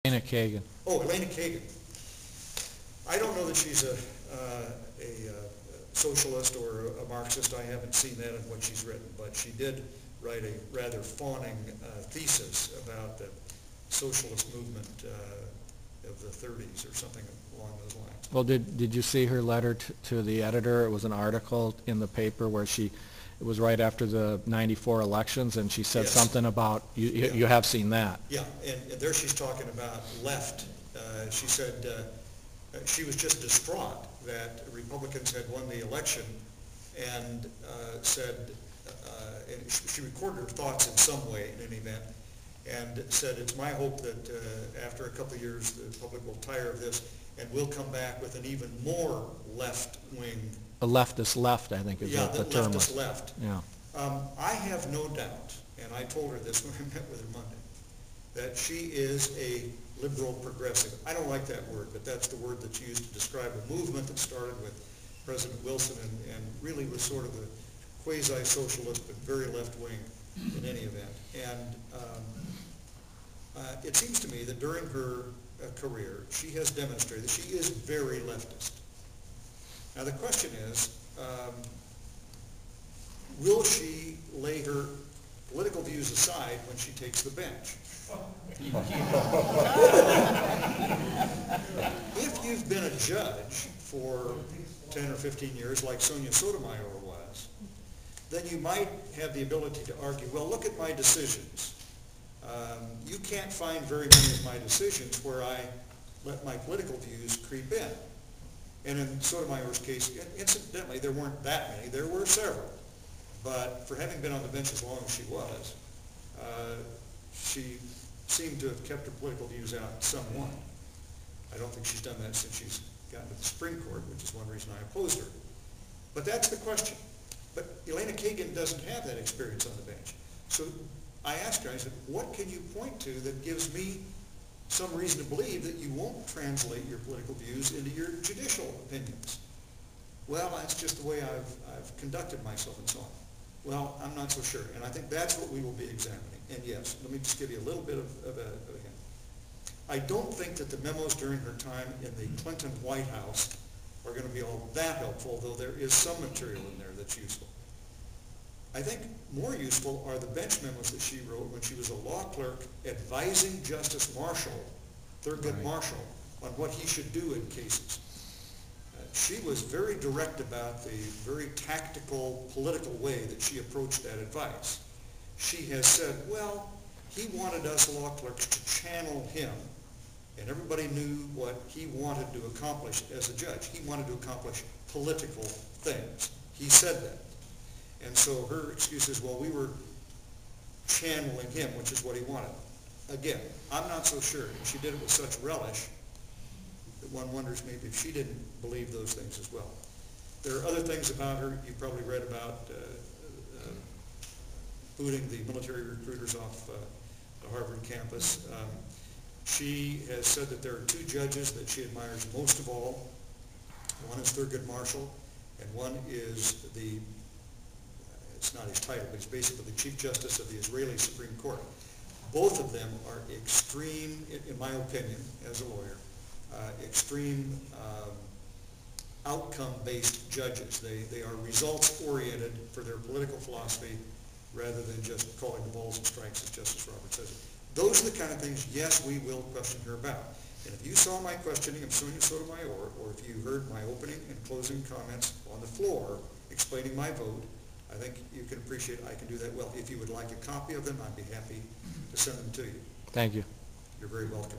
Elena Kagan. Oh, Elena Kagan. I don't know that she's a socialist or a Marxist. I haven't seen that in what she's written, but she did write a rather fawning thesis about the socialist movement of the 30s or something along those lines. Well, did you see her letter to the editor? It was an article in the paper where it was right after the '94 elections, and she said something about, you have seen that. Yeah, and there she's talking about left. She said she was just distraught that Republicans had won the election, and said, and she recorded her thoughts in some way in any event, and said, it's my hope that after a couple of years the public will tire of this and we'll come back with an even more left-wing. A leftist left, I think, is what the term was. Leftist left. Yeah. I have no doubt, and I told her this when I met with her Monday, that she is a liberal progressive. I don't like that word, but that's the word that's used to describe a movement that started with President Wilson and really was sort of a quasi-socialist but very left-wing in any event. And it seems to me that during her career, she has demonstrated that she is very leftist. Now the question is, will she lay her political views aside when she takes the bench? If you've been a judge for 10 or 15 years, like Sonia Sotomayor was, then you might have the ability to argue, well, look at my decisions. You can't find very many of my decisions where I let my political views creep in. And in Sotomayor's case, incidentally, there weren't that many. There were several. But for having been on the bench as long as she was, she seemed to have kept her political views out somewhat. I don't think she's done that since she's gotten to the Supreme Court, which is one reason I opposed her. But that's the question. But Elena Kagan doesn't have that experience on the bench. So I asked her, I said, what can you point to that gives me some reason to believe that you won't translate your political views into your judicial opinions? Well, that's just the way I've conducted myself and so on. Well, I'm not so sure. And I think that's what we will be examining. And yes, let me just give you a little bit of a hint. I don't think that the memos during her time in the Clinton White House are going to be all that helpful, though there is some material in there that's useful. I think more useful are the bench memos that she wrote when she was a law clerk advising Justice Marshall, Thurgood Marshall, on what he should do in cases. She was very direct about the very tactical political way that she approached that advice. She has said, well, he wanted us law clerks to channel him, and everybody knew what he wanted to accomplish as a judge. He wanted to accomplish political things. He said that. And so her excuse is, well, we were channeling him, which is what he wanted. Again, I'm not so sure. And she did it with such relish that one wonders maybe if she didn't believe those things as well. There are other things about her. You've probably read about booting the military recruiters off the Harvard campus. She has said that there are two judges that she admires most of all. One is Thurgood Marshall, and one is it's not his title, but he's basically the Chief Justice of the Israeli Supreme Court. Both of them are extreme, in my opinion, as a lawyer, extreme outcome-based judges. They are results-oriented for their political philosophy rather than just calling the balls and strikes, as Justice Roberts says. Those are the kind of things, yes, we will question her about. And if you saw my questioning of Sonia Sotomayor, or if you heard my opening and closing comments on the floor explaining my vote, I think you can appreciate I can do that well. If you would like a copy of them, I'd be happy to send them to you. Thank you. You're very welcome.